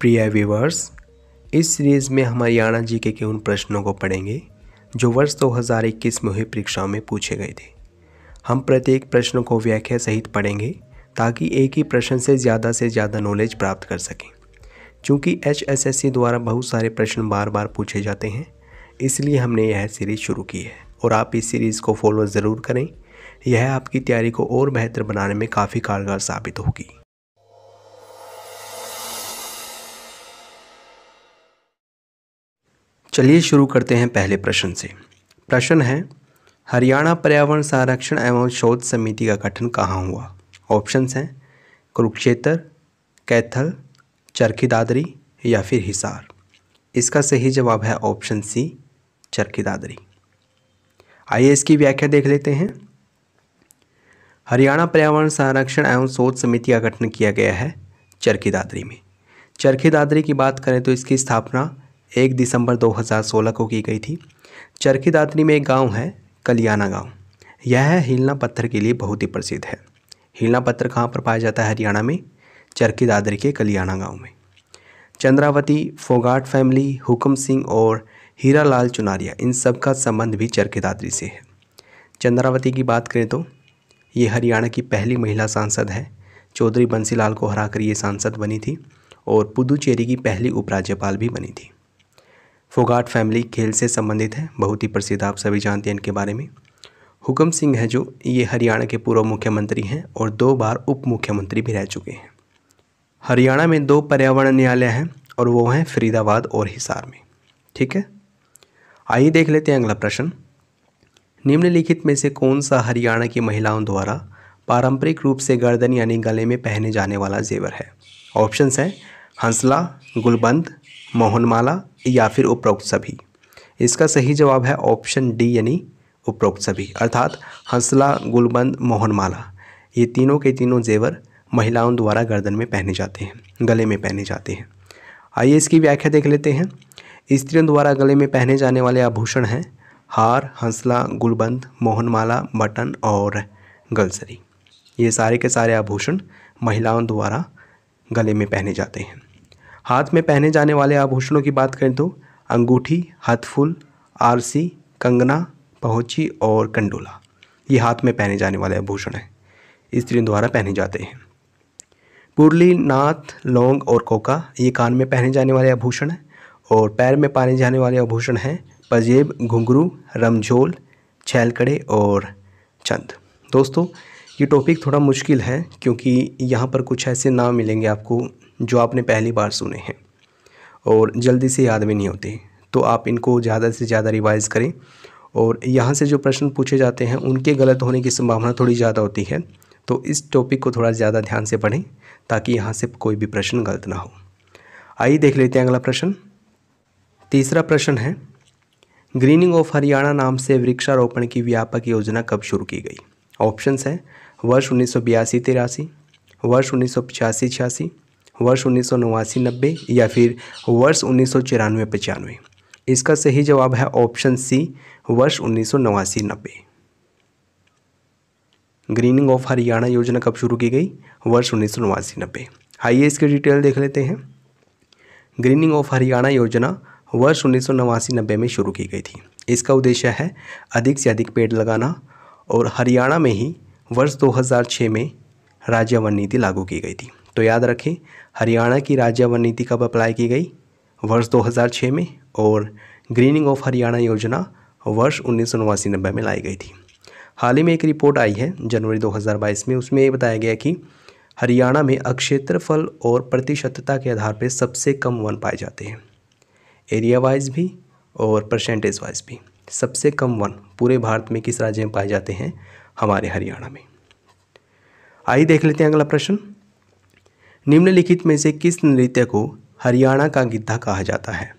प्रिय व्यूअर्स, इस सीरीज़ में हम हरियाणा जीके के उन प्रश्नों को पढ़ेंगे जो वर्ष 2021 में हुई परीक्षाओं में पूछे गए थे। हम प्रत्येक प्रश्न को व्याख्या सहित पढ़ेंगे ताकि एक ही प्रश्न से ज़्यादा नॉलेज प्राप्त कर सकें। चूँकि HSSC द्वारा बहुत सारे प्रश्न बार बार पूछे जाते हैं, इसलिए हमने यह सीरीज़ शुरू की है और आप इस सीरीज़ को फॉलो ज़रूर करें। यह आपकी तैयारी को और बेहतर बनाने में काफ़ी कारगर साबित होगी। चलिए शुरू करते हैं पहले प्रश्न से। प्रश्न है, हरियाणा पर्यावरण संरक्षण एवं शोध समिति का गठन कहाँ हुआ? ऑप्शंस हैं कुरुक्षेत्र, कैथल, चरखी दादरी या फिर हिसार। इसका सही जवाब है ऑप्शन सी, चरखी दादरी। आइए इसकी व्याख्या देख लेते हैं। हरियाणा पर्यावरण संरक्षण एवं शोध समिति का गठन किया गया है चरखी दादरी में। चरखी दादरी की बात करें तो इसकी स्थापना 1 दिसंबर 2016 को की गई थी। चरखी दादरी में एक गांव है कलियाना गांव। यह हीलना पत्थर के लिए बहुत ही प्रसिद्ध है। हीलना पत्थर कहाँ पर पाया जाता है? हरियाणा में चरखी दादरी के कलियाना गांव में। चंद्रावती, फोगाट फैमिली, हुक्म सिंह और हीरा लाल चुनारिया, इन सब का संबंध भी चरखी दादरी से है। चंद्रावती की बात करें तो ये हरियाणा की पहली महिला सांसद है। चौधरी बंसीलाल को हराकर ये सांसद बनी थी और पुदुचेरी की पहली उपराज्यपाल भी बनी थी। फोगाट फैमिली खेल से संबंधित है, बहुत ही प्रसिद्ध, आप सभी जानते हैं इनके बारे में। हुक्म सिंह है जो ये हरियाणा के पूर्व मुख्यमंत्री हैं और 2 बार उप मुख्यमंत्री भी रह चुके हैं। हरियाणा में 2 पर्यावरण न्यायालय हैं और वो हैं फरीदाबाद और हिसार में। ठीक है, आइए देख लेते हैं अगला प्रश्न। निम्नलिखित में से कौन सा हरियाणा की महिलाओं द्वारा पारंपरिक रूप से गर्दन यानी गले में पहने जाने वाला जेवर है? ऑप्शंस हैं हंसला, गुलबंद, मोहनमाला या फिर उपरोक्त सभी। इसका सही जवाब है ऑप्शन डी यानी उपरोक्त सभी, अर्थात हंसला, गुलबंद, मोहनमाला, ये तीनों के तीनों जेवर महिलाओं द्वारा गर्दन में पहने जाते हैं, गले में पहने जाते हैं। आइए इसकी व्याख्या देख लेते हैं। स्त्रियों द्वारा गले में पहने जाने वाले आभूषण हैं हार, हंसला, गुलबंद, मोहनमाला, बटन और गलसरी। ये सारे के सारे आभूषण महिलाओं द्वारा गले में पहने जाते हैं। हाथ में पहने जाने वाले आभूषणों की बात करें तो अंगूठी, हथफुल, आरसी, कंगना, पहुंची और कंडोला, ये हाथ में पहने जाने वाले आभूषण हैं, स्त्रियों द्वारा पहने जाते हैं। पुरली, नाथ, लौंग और कोका, ये कान में पहने जाने वाले आभूषण हैं और पैर में पहने जाने वाले आभूषण हैं पजेब, घुंघरू, रमझोल, छैलकड़े और चंद। दोस्तों, ये टॉपिक थोड़ा मुश्किल है क्योंकि यहाँ पर कुछ ऐसे नाम मिलेंगे आपको जो आपने पहली बार सुने हैं और जल्दी से याद भी नहीं होते, तो आप इनको ज़्यादा से ज़्यादा रिवाइज़ करें। और यहाँ से जो प्रश्न पूछे जाते हैं उनके गलत होने की संभावना थोड़ी ज़्यादा होती है, तो इस टॉपिक को थोड़ा ज़्यादा ध्यान से पढ़ें ताकि यहाँ से कोई भी प्रश्न गलत ना हो। आइए देख लेते हैं अगला प्रश्न। तीसरा प्रश्न है, ग्रीनिंग ऑफ हरियाणा नाम से वृक्षारोपण की व्यापक योजना कब शुरू की गई? ऑप्शंस हैं वर्ष 1982-83, वर्ष 1985-86, वर्ष 1989-90 या फिर वर्ष 1994-95। इसका सही जवाब है ऑप्शन सी, वर्ष 1989-90। ग्रीनिंग ऑफ हरियाणा योजना कब शुरू की गई? वर्ष 1989-90। आइए इसकी डिटेल देख लेते हैं। ग्रीनिंग ऑफ हरियाणा योजना वर्ष 1989-90 में शुरू की गई थी। इसका उद्देश्य है अधिक से अधिक पेड़ लगाना और हरियाणा में ही वर्ष 2006 में राज्य वन नीति लागू की गई थी। तो याद रखें, हरियाणा की राज्य वन नीति कब अप्लाई की गई? वर्ष 2006 में, और ग्रीनिंग ऑफ हरियाणा योजना वर्ष 1989-90 में लाई गई थी। हाल ही में एक रिपोर्ट आई है जनवरी 2022 में, उसमें ये बताया गया कि हरियाणा में क्षेत्रफल और प्रतिशतता के आधार पर सबसे कम वन पाए जाते हैं, एरिया वाइज भी और परसेंटेज वाइज भी। सबसे कम वन पूरे भारत में किस राज्य में पाए जाते हैं? हमारे हरियाणा में। आइए देख लेते हैं अगला प्रश्न। निम्नलिखित में से किस नृत्य को हरियाणा का गिद्धा कहा जाता है?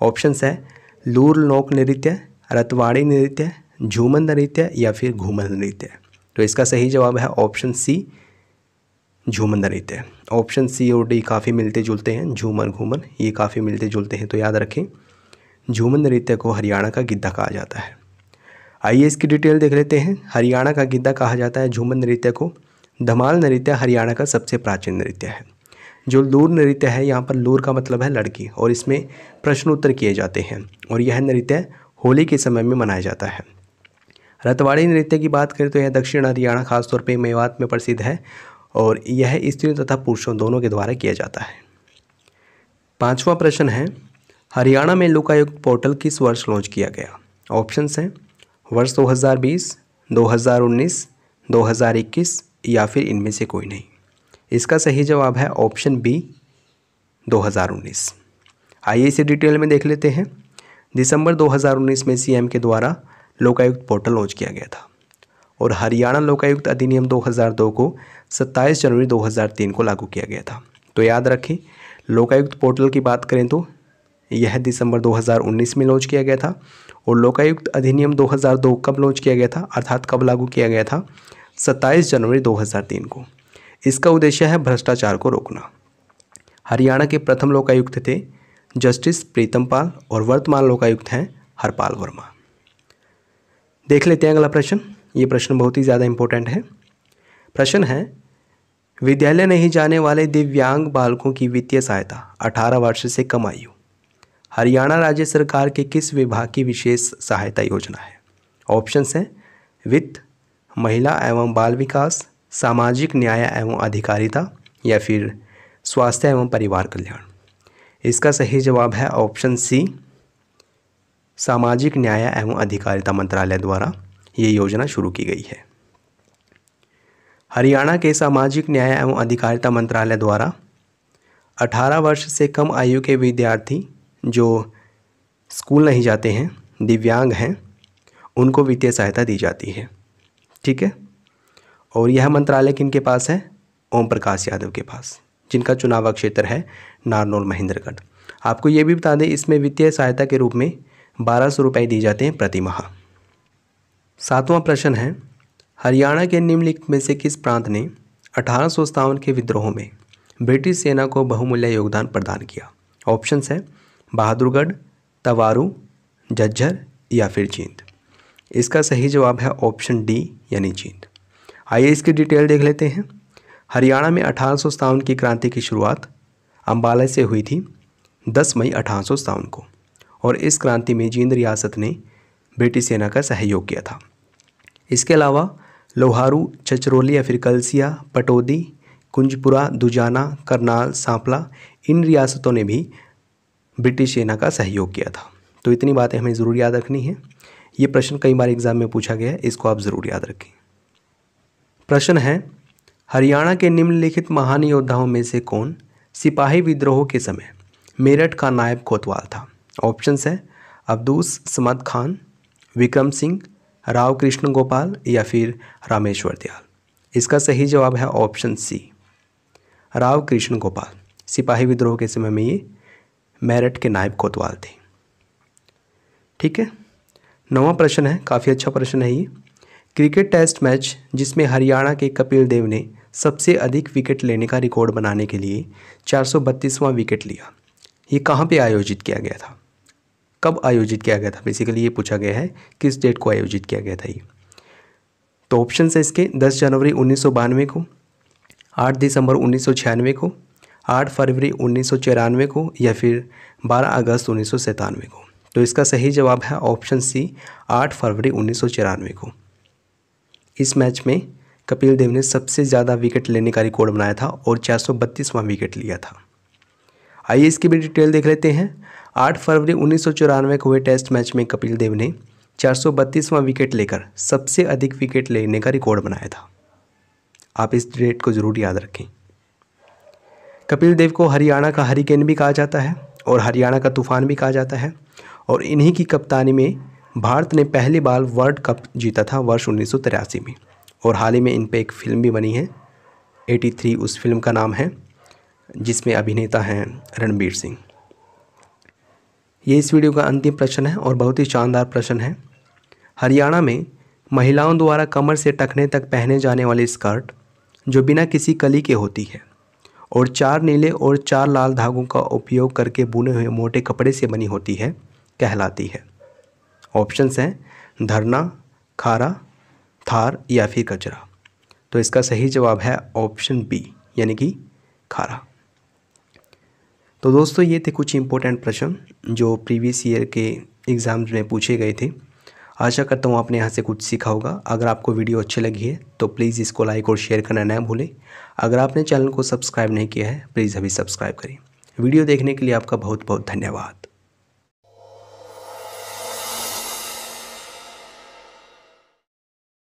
ऑप्शंस है लूर लोक नृत्य, रतवाड़ी नृत्य, झूमर नृत्य या फिर घूमर नृत्य। तो इसका सही जवाब है ऑप्शन सी, झूमर नृत्य। ऑप्शन सी और डी काफ़ी मिलते जुलते हैं, झूमर घूमर ये काफ़ी मिलते जुलते हैं, तो याद रखें झूमर नृत्य को हरियाणा का गिद्धा कहा जाता है। आइए इसकी डिटेल देख लेते हैं। हरियाणा का गिद्धा कहा जाता है झूमर नृत्य को। धमाल नृत्य हरियाणा का सबसे प्राचीन नृत्य है। जो लूर नृत्य है, यहाँ पर लूर का मतलब है लड़की, और इसमें प्रश्न उत्तर किए जाते हैं और यह नृत्य होली के समय में मनाया जाता है। रतवाड़ी नृत्य की बात करें तो यह दक्षिण हरियाणा खासतौर पे मेवात में प्रसिद्ध है और यह स्त्रियों तथा पुरुषों दोनों के द्वारा किया जाता है। 5वां प्रश्न है, हरियाणा में लोकायुक्त पोर्टल किस वर्ष लॉन्च किया गया? ऑप्शंस हैं वर्ष 2020, 2019, 2021 या फिर इनमें से कोई नहीं। इसका सही जवाब है ऑप्शन बी 2019। आइए इसे डिटेल में देख लेते हैं। दिसंबर 2019 में सीएम के द्वारा लोकायुक्त पोर्टल लॉन्च किया गया था और हरियाणा लोकायुक्त अधिनियम 2002 को 27 जनवरी 2003 को लागू किया गया था। तो याद रखें, लोकायुक्त पोर्टल की बात करें तो यह दिसंबर 2019 में लॉन्च किया गया था और लोकायुक्त अधिनियम 2002 कब लॉन्च किया गया था, अर्थात कब लागू किया गया था? 27 जनवरी 2003 को। इसका उद्देश्य है भ्रष्टाचार को रोकना। हरियाणा के प्रथम लोकायुक्त थे जस्टिस प्रीतम पाल और वर्तमान लोकायुक्त हैं हरपाल वर्मा। देख लेते हैं अगला प्रश्न। ये प्रश्न बहुत ही ज़्यादा इंपॉर्टेंट है। प्रश्न है, विद्यालय नहीं जाने वाले दिव्यांग बालकों की वित्तीय सहायता 18 वर्ष से कम आयु हरियाणा राज्य सरकार के किस विभाग की विशेष सहायता योजना है? ऑप्शंस हैं वित्त, महिला एवं बाल विकास, सामाजिक न्याय एवं अधिकारिता या फिर स्वास्थ्य एवं परिवार कल्याण। इसका सही जवाब है ऑप्शन सी, सामाजिक न्याय एवं अधिकारिता मंत्रालय द्वारा ये योजना शुरू की गई है। हरियाणा के सामाजिक न्याय एवं अधिकारिता मंत्रालय द्वारा 18 वर्ष से कम आयु के विद्यार्थी जो स्कूल नहीं जाते हैं, दिव्यांग हैं, उनको वित्तीय सहायता दी जाती है। ठीक है, और यह मंत्रालय किनके पास है? ओम प्रकाश यादव के पास, जिनका चुनाव क्षेत्र है नारनौल महेंद्रगढ़। आपको ये भी बता दें, इसमें वित्तीय सहायता के रूप में 1200 रुपये दी जाते हैं प्रति माह। 7वां प्रश्न है, हरियाणा के निम्नलिखित में से किस प्रांत ने 1857 के विद्रोह में ब्रिटिश सेना को बहुमूल्य योगदान प्रदान किया? ऑप्शंस है बहादुरगढ़, तवारू, झज्जर या फिर जींद। इसका सही जवाब है ऑप्शन डी यानी जींद। आइए इसकी डिटेल देख लेते हैं। हरियाणा में 1857 की क्रांति की शुरुआत अंबाला से हुई थी 10 मई 1857 को और इस क्रांति में जींद रियासत ने ब्रिटिश सेना का सहयोग किया था। इसके अलावा लोहारू, छछरौली या फिर कलसिया, पटौदी, कुंजपुरा, दुजाना, करनाल, सांपला, इन रियासतों ने भी ब्रिटिश सेना का सहयोग किया था। तो इतनी बातें हमें ज़रूर याद रखनी है। ये प्रश्न कई बार एग्जाम में पूछा गया है, इसको आप ज़रूर याद रखें। प्रश्न है, हरियाणा के निम्नलिखित महान योद्धाओं में से कौन सिपाही विद्रोह के समय मेरठ का नायब कोतवाल था? ऑप्शंस है अब्दुस समद खान, विक्रम सिंह, राव कृष्ण गोपाल या फिर रामेश्वर दयाल। इसका सही जवाब है ऑप्शन सी, राव कृष्ण गोपाल। सिपाही विद्रोह के समय में ये मेरठ के नायब कोतवाल थे। ठीक है, 9वां प्रश्न है, काफ़ी अच्छा प्रश्न है ये। क्रिकेट टेस्ट मैच जिसमें हरियाणा के कपिल देव ने सबसे अधिक विकेट लेने का रिकॉर्ड बनाने के लिए 432वां विकेट लिया, ये कहाँ पे आयोजित किया गया था? कब आयोजित किया गया था? बेसिकली ये पूछा गया है किस डेट को आयोजित किया गया था ये। तो ऑप्शन है इसके 10 जनवरी 1992 को, 8 दिसंबर 1996 को, 8 फरवरी 1994 को या फिर 12 अगस्त 1997 को। तो इसका सही जवाब है ऑप्शन सी, 8 फरवरी 1994 को। इस मैच में कपिल देव ने सबसे ज़्यादा विकेट लेने का रिकॉर्ड बनाया था और 432वां विकेट लिया था। आइए इसकी भी डिटेल देख लेते हैं। 8 फरवरी 1994 को हुए टेस्ट मैच में कपिल देव ने 432वां विकेट लेकर सबसे अधिक विकेट लेने का रिकॉर्ड बनाया था। आप इस डेट को ज़रूर याद रखें। कपिल देव को हरियाणा का हरिकेन भी कहा जाता है और हरियाणा का तूफान भी कहा जाता है और इन्हीं की कप्तानी में भारत ने पहली बार वर्ल्ड कप जीता था वर्ष 1983 में और हाल ही में इन पे एक फिल्म भी बनी है 83, उस फिल्म का नाम है, जिसमें अभिनेता हैं रणबीर सिंह। ये इस वीडियो का अंतिम प्रश्न है और बहुत ही शानदार प्रश्न है। हरियाणा में महिलाओं द्वारा कमर से टखने तक पहने जाने वाली स्कर्ट जो बिना किसी कली के होती है और 4 नीले और 4 लाल धागों का उपयोग करके बुने हुए मोटे कपड़े से बनी होती है, कहलाती है? ऑप्शंस हैं धरना, खारा, थार या फिर कचरा। तो इसका सही जवाब है ऑप्शन बी यानी कि खारा। तो दोस्तों ये थे कुछ इंपॉर्टेंट प्रश्न जो प्रीवियस ईयर के एग्ज़ाम्स में पूछे गए थे। आशा करता हूँ आपने यहाँ से कुछ सीखा होगा। अगर आपको वीडियो अच्छी लगी है तो प्लीज़ इसको लाइक और शेयर करना ना भूलें। अगर आपने चैनल को सब्सक्राइब नहीं किया है प्लीज़ अभी सब्सक्राइब करें। वीडियो देखने के लिए आपका बहुत बहुत धन्यवाद।